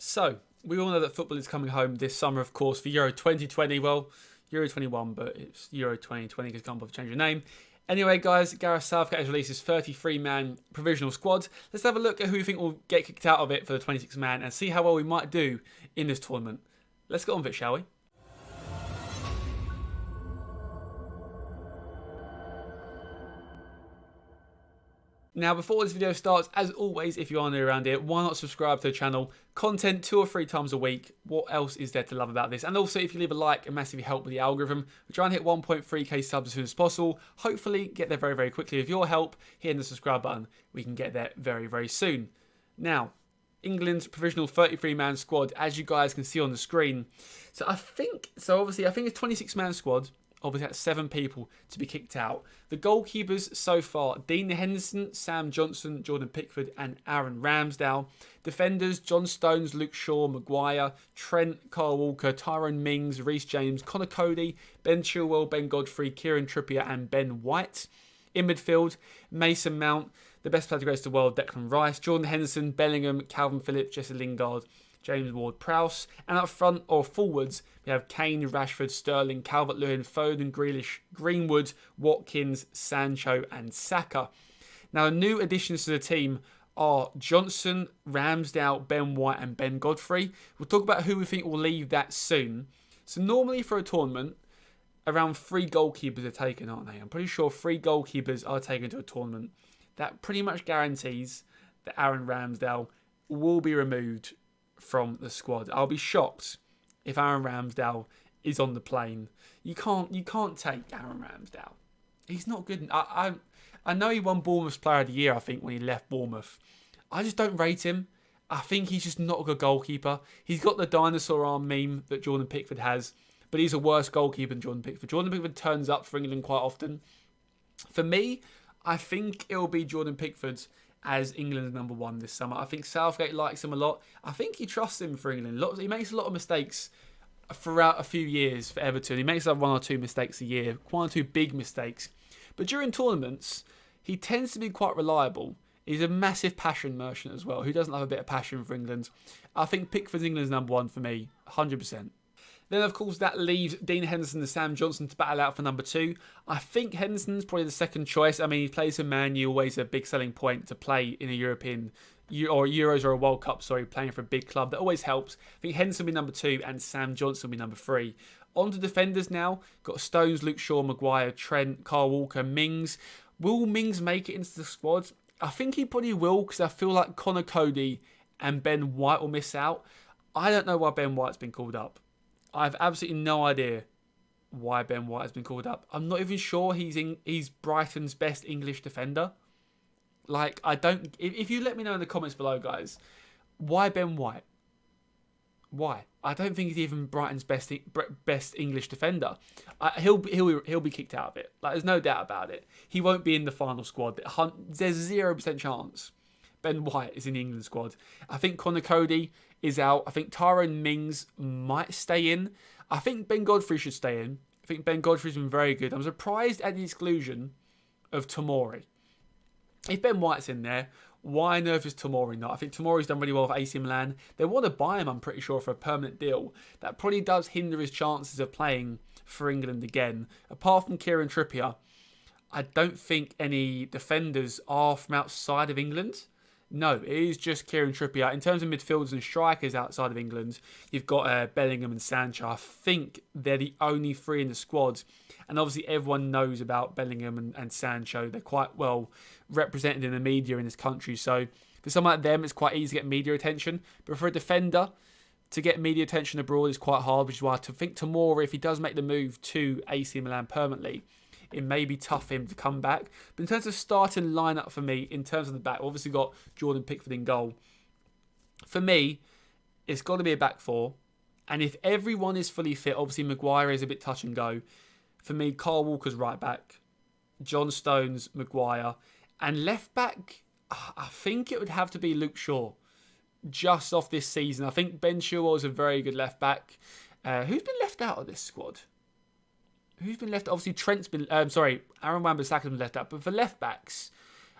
So, we all know that football is coming home this summer, of course, for Euro 2020. Well, Euro 21, but it's Euro 2020 because can't bother to change the name. Anyway, guys, Gareth Southgate has released his 33-man provisional squad. Let's have a look at who we think will get kicked out of it for the 26-man and see how well we might do in this tournament. Let's get on with it, shall we? Now, before this video starts, as always, if you are new around here, why not subscribe to the channel? Content 2 or 3 times a week. What else is there to love about this? And also, if you leave a like, it massively helps with the algorithm. We're trying to hit 1.3k subs as soon as possible. Hopefully, get there very, very quickly. With your help, hitting the subscribe button, we can get there very, very soon. Now, England's provisional 33-man squad, as you guys can see on the screen. Obviously, I think it's a 26-man squad. Obviously, that's 7 people to be kicked out. The goalkeepers so far, Dean Henderson, Sam Johnson, Jordan Pickford and Aaron Ramsdale. Defenders, John Stones, Luke Shaw, Maguire, Trent, Kyle Walker, Tyrone Mings, Reece James, Connor Cody, Ben Chilwell, Ben Godfrey, Kieran Trippier and Ben White. In midfield, Mason Mount, the best player to grace the world, Declan Rice, Jordan Henderson, Bellingham, Calvin Phillips, Jesse Lingard, James Ward-Prowse. And up front or forwards, we have Kane, Rashford, Sterling, Calvert-Lewin, Foden, Grealish, Greenwood, Watkins, Sancho and Saka. Now, new additions to the team are Johnson, Ramsdale, Ben White and Ben Godfrey. We'll talk about who we think will leave that soon. So normally for a tournament, around 3 goalkeepers are taken, aren't they? I'm pretty sure 3 goalkeepers are taken to a tournament. That pretty much guarantees that Aaron Ramsdale will be removed from the squad. I'll be shocked if Aaron Ramsdale is on the plane. You can't take Aaron Ramsdale. He's not good. I know he won Bournemouth's Player of the Year, I think, when he left Bournemouth. I just don't rate him. I think he's just not a good goalkeeper. He's got the dinosaur arm meme that Jordan Pickford has, but he's a worse goalkeeper than Jordan Pickford. Jordan Pickford turns up for England quite often. For me, I think it'll be Jordan Pickford as England's number 1 this summer. I think Southgate likes him a lot. I think he trusts him for England. He makes a lot of mistakes throughout a few years for Everton. He makes like 1 or 2 mistakes a year, 1 or 2 big mistakes. But during tournaments, he tends to be quite reliable. He's a massive passion merchant as well. Who doesn't have a bit of passion for England? I think Pickford's England's number 1 for me, 100%. Then, of course, that leaves Dean Henderson and Sam Johnson to battle out for number 2. I think Henderson's probably the second choice. I mean, he plays for Man U, always a big selling point to play in a European or Euros or a World Cup, playing for a big club. That always helps. I think Henderson will be number 2 and Sam Johnson will be number 3. On to defenders now. Got Stones, Luke Shaw, Maguire, Trent, Kyle Walker, Mings. Will Mings make it into the squad? I think he probably will because I feel like Connor Cody and Ben White will miss out. I don't know why Ben White's been called up. I have absolutely no idea why Ben White has been called up. I'm not even sure he's Brighton's best English defender. Like, if you let me know in the comments below, guys, why Ben White? Why? I don't think he's even Brighton's best English defender. He'll be kicked out of it. Like, there's no doubt about it. He won't be in the final squad. There's 0% chance Ben White is in the England squad. I think Connor Cody is out. I think Tyrone Mings might stay in. I think Ben Godfrey should stay in. I think Ben Godfrey's been very good. I'm surprised at the exclusion of Tomori. If Ben White's in there, why on earth is Tomori not? I think Tomori's done really well for AC Milan. They want to buy him, I'm pretty sure, for a permanent deal. That probably does hinder his chances of playing for England again. Apart from Kieran Trippier, I don't think any defenders are from outside of England. No, it is just Kieran Trippier. In terms of midfielders and strikers outside of England, you've got Bellingham and Sancho. I think they're the only 3 in the squad. And obviously everyone knows about Bellingham and Sancho. They're quite well represented in the media in this country. So for someone like them, it's quite easy to get media attention. But for a defender to get media attention abroad is quite hard, which is why I think Tomori, if he does make the move to AC Milan permanently, it may be tough for him to come back. But in terms of starting lineup for me, in terms of the back, obviously got Jordan Pickford in goal. For me, it's got to be a back 4. And if everyone is fully fit, obviously Maguire is a bit touch and go. For me, Kyle Walker's right back, John Stones, Maguire. And left back, I think it would have to be Luke Shaw. Just off this season. I think Ben Chilwell is a very good left back. Who's been left out of this squad? Who's been left? Obviously, Trent's been... Aaron Wan-Bissaka's been left out. But for left backs,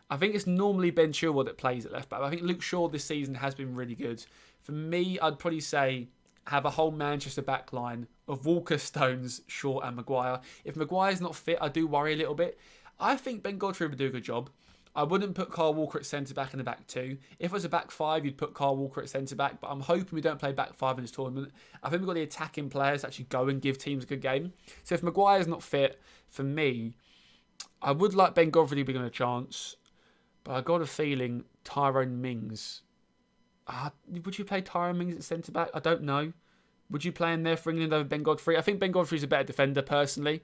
I think it's normally Ben Chilwell that plays at left back. I think Luke Shaw this season has been really good For me, I'd probably say have a whole Manchester back line of Walker, Stones, Shaw and Maguire. If Maguire's not fit, I do worry a little bit. I think Ben Godfrey would do a good job. I wouldn't put Kyle Walker at centre-back in the back two. If it was a back five, you'd put Kyle Walker at centre-back, but I'm hoping we don't play back five in this tournament. I think we've got the attacking players to actually go and give teams a good game. So if Maguire's not fit, for me, I would like Ben Godfrey to be given a chance, but I got a feeling Tyrone Mings. Would you play Tyrone Mings at centre-back? I don't know. Would you play him there for England over Ben Godfrey? I think Ben Godfrey's a better defender, personally.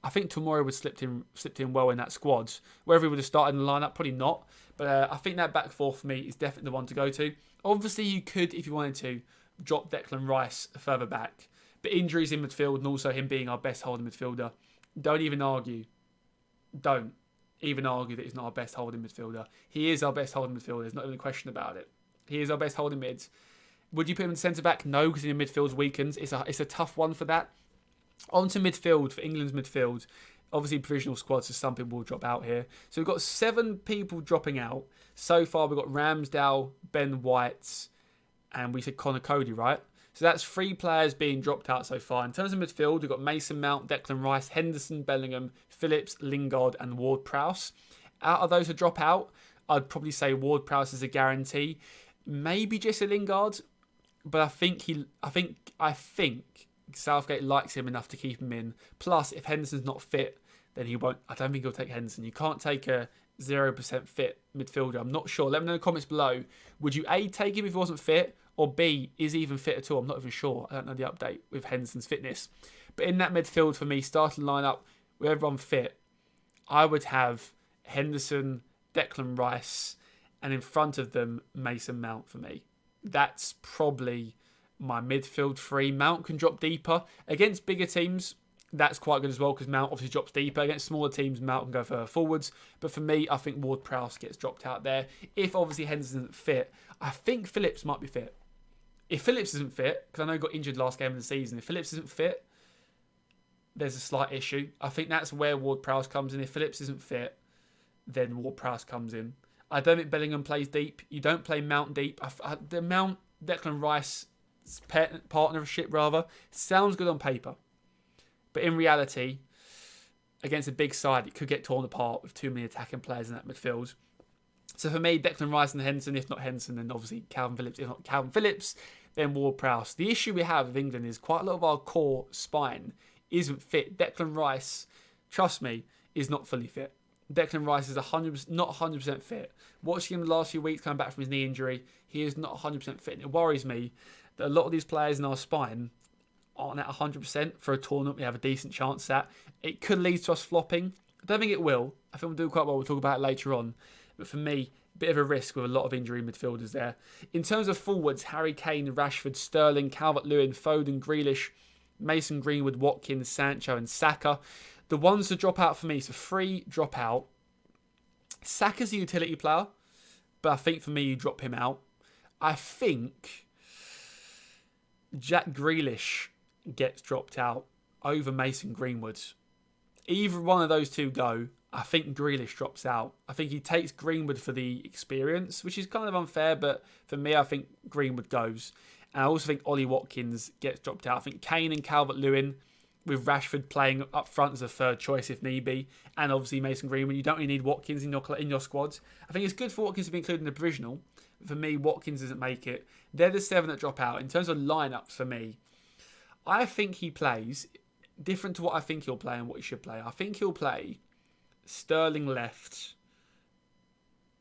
I think Tomori would slipped in well in that squad. Whether he would have started in the lineup, probably not. But I think that back four for me is definitely the one to go to. Obviously, you could, if you wanted to, drop Declan Rice further back. But injuries in midfield and also him being our best holding midfielder, don't even argue. Don't even argue that he's not our best holding midfielder. He is our best holding midfielder. There's not even a question about it. He is our best holding mids. Would you put him in centre back? No, because the midfield's weakened. It's a tough one for that. On to midfield, for England's midfield. Obviously, provisional squad, so some people will drop out here. So we've got 7 people dropping out. So far, we've got Ramsdale, Ben White, and we said Connor Cody, right? So that's 3 players being dropped out so far. In terms of midfield, we've got Mason Mount, Declan Rice, Henderson, Bellingham, Phillips, Lingard, and Ward-Prowse. Out of those who drop out, I'd probably say Ward-Prowse is a guarantee. Maybe Jesse Lingard, but I think Southgate likes him enough to keep him in. Plus, if Henderson's not fit, then he won't. I don't think he'll take Henderson. You can't take a 0% fit midfielder. I'm not sure. Let me know in the comments below. Would you A, take him if he wasn't fit? Or B, is he even fit at all? I'm not even sure. I don't know the update with Henderson's fitness. But in that midfield for me, starting lineup with everyone fit, I would have Henderson, Declan Rice, and in front of them, Mason Mount for me. That's probably my midfield 3. Mount can drop deeper. Against bigger teams, that's quite good as well because Mount obviously drops deeper. Against smaller teams, Mount can go further forwards. But for me, I think Ward-Prowse gets dropped out there. If obviously Henderson isn't fit, I think Phillips might be fit. If Phillips isn't fit, because I know he got injured last game of the season, if Phillips isn't fit, there's a slight issue. I think that's where Ward-Prowse comes in. If Phillips isn't fit, then Ward-Prowse comes in. I don't think Bellingham plays deep. You don't play Mount deep. The Mount, Declan Rice partnership rather sounds good on paper, but in reality, against a big side, it could get torn apart with too many attacking players in that midfield. So for me, Declan Rice and Henderson. If not Henderson, then obviously Calvin Phillips. If not Calvin Phillips, then Ward-Prowse. The issue we have with England is quite a lot of our core spine isn't fit. Declan Rice, trust me, is not fully fit. Declan Rice is not 100% fit. Watching him the last few weeks coming back from his knee injury, he is not 100% fit. And it worries me that a lot of these players in our spine aren't at 100% for a tournament we have a decent chance at. It could lead to us flopping. I don't think it will. I think we'll do quite well. We'll talk about it later on. But for me, a bit of a risk with a lot of injury midfielders there. In terms of forwards, Harry Kane, Rashford, Sterling, Calvert-Lewin, Foden, Grealish, Mason Greenwood, Watkins, Sancho and Saka. The ones to drop out for me, so 3 drop out. Saka's a utility player, but I think for me you drop him out. I think Jack Grealish gets dropped out over Mason Greenwood. Either one of those two go, I think Grealish drops out. I think he takes Greenwood for the experience, which is kind of unfair, but for me, I think Greenwood goes. And I also think Ollie Watkins gets dropped out. I think Kane and Calvert-Lewin, with Rashford playing up front as a third choice if need be, and obviously Mason Greenwood. You don't really need Watkins in your squads. I think it's good for Watkins to be included in the provisional. But for me, Watkins doesn't make it. They're the 7 that drop out. In terms of lineups for me, I think he plays different to what I think he'll play and what he should play. I think he'll play Sterling left,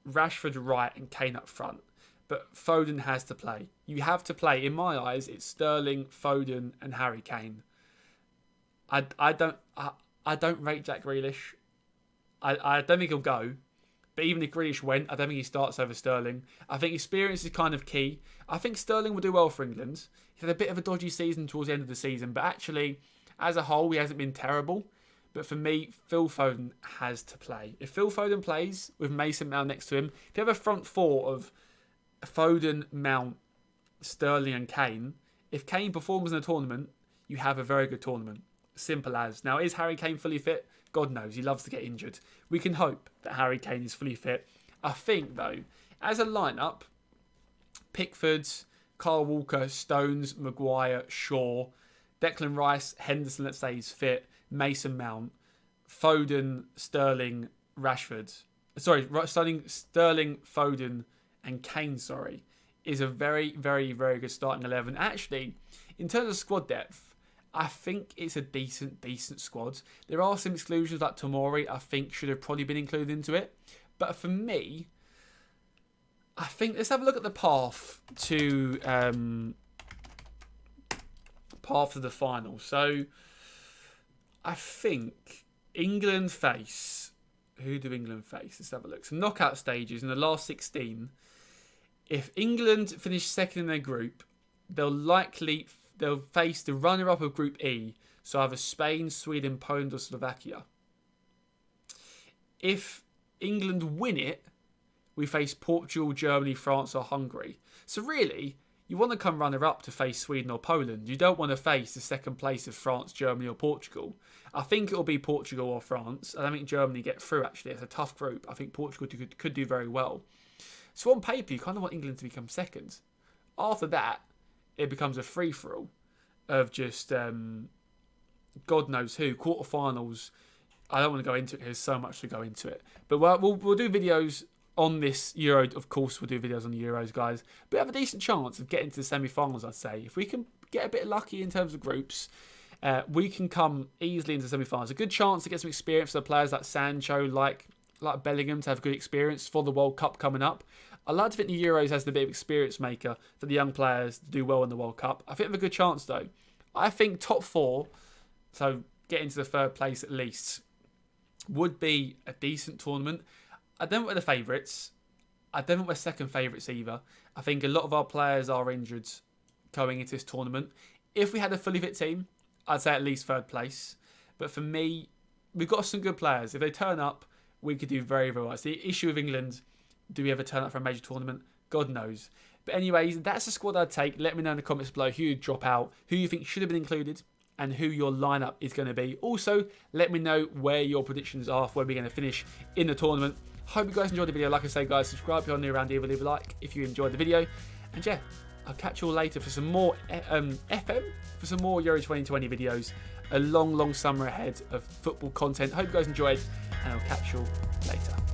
Rashford right, and Kane up front. But Foden has to play. You have to play. In my eyes, it's Sterling, Foden, and Harry Kane. I don't rate Jack Grealish. I don't think he'll go. But even if Grealish went, I don't think he starts over Sterling. I think experience is kind of key. I think Sterling will do well for England. He's had a bit of a dodgy season towards the end of the season, but actually, as a whole, he hasn't been terrible. But for me, Phil Foden has to play. If Phil Foden plays with Mason Mount next to him, if you have a front 4 of Foden, Mount, Sterling and Kane, if Kane performs in a tournament, you have a very good tournament. Simple as. Now, is Harry Kane fully fit? God knows, he loves to get injured. We can hope that Harry Kane is fully fit. I think, though, as a lineup, Pickford, Kyle Walker, Stones, Maguire, Shaw, Declan Rice, Henderson, let's say he's fit, Mason Mount, Foden, Sterling, Rashford. Sorry, Sterling, Foden, and Kane, is a very, very, very good starting 11. Actually, in terms of squad depth, I think it's a decent squad. There are some exclusions like Tomori, I think should have probably been included into it. But for me, I think let's have a look at the path to the final. So I think England face, who do England face? Let's have a look. So knockout stages in the last 16. If England finish second in their group, they'll face the runner-up of Group E, so either Spain, Sweden, Poland or Slovakia. If England win it, we face Portugal, Germany, France or Hungary. So really, you want to come runner-up to face Sweden or Poland. You don't want to face the second place of France, Germany or Portugal. I think it will be Portugal or France. I don't think Germany get through, actually. It's a tough group. I think Portugal could do very well. So on paper, you kind of want England to become second. After that, it becomes a free-for-all of just God knows who. Quarterfinals, I don't want to go into it. There's so much to go into it. But we'll do videos on this Euro. Of course, we'll do videos on the Euros, guys. But we have a decent chance of getting to the semi-finals, I'd say. If we can get a bit lucky in terms of groups, we can come easily into the semi-finals. A good chance to get some experience for players like Sancho, like Bellingham, to have good experience for the World Cup coming up. I like to think the Euros has the bit of experience maker for the young players to do well in the World Cup. I think they have a good chance, though. I think top 4, so getting to the 3rd place at least, would be a decent tournament. I don't think we're the favourites. I don't think we're second favourites either. I think a lot of our players are injured going into this tournament. If we had a fully fit team, I'd say at least 3rd place. But for me, we've got some good players. If they turn up, we could do very, very well. It's the issue with England. Do we ever turn up for a major tournament? God knows. But anyways, that's the squad I'd take. Let me know in the comments below who you'd drop out, who you think should have been included, and who your lineup is going to be. Also, let me know where your predictions are for where we're going to finish in the tournament. Hope you guys enjoyed the video. Like I say, guys, subscribe if you're new around here. Leave a like if you enjoyed the video. And yeah, I'll catch you all later for some more FM, for some more Euro 2020 videos. A long, long summer ahead of football content. Hope you guys enjoyed, and I'll catch you all later.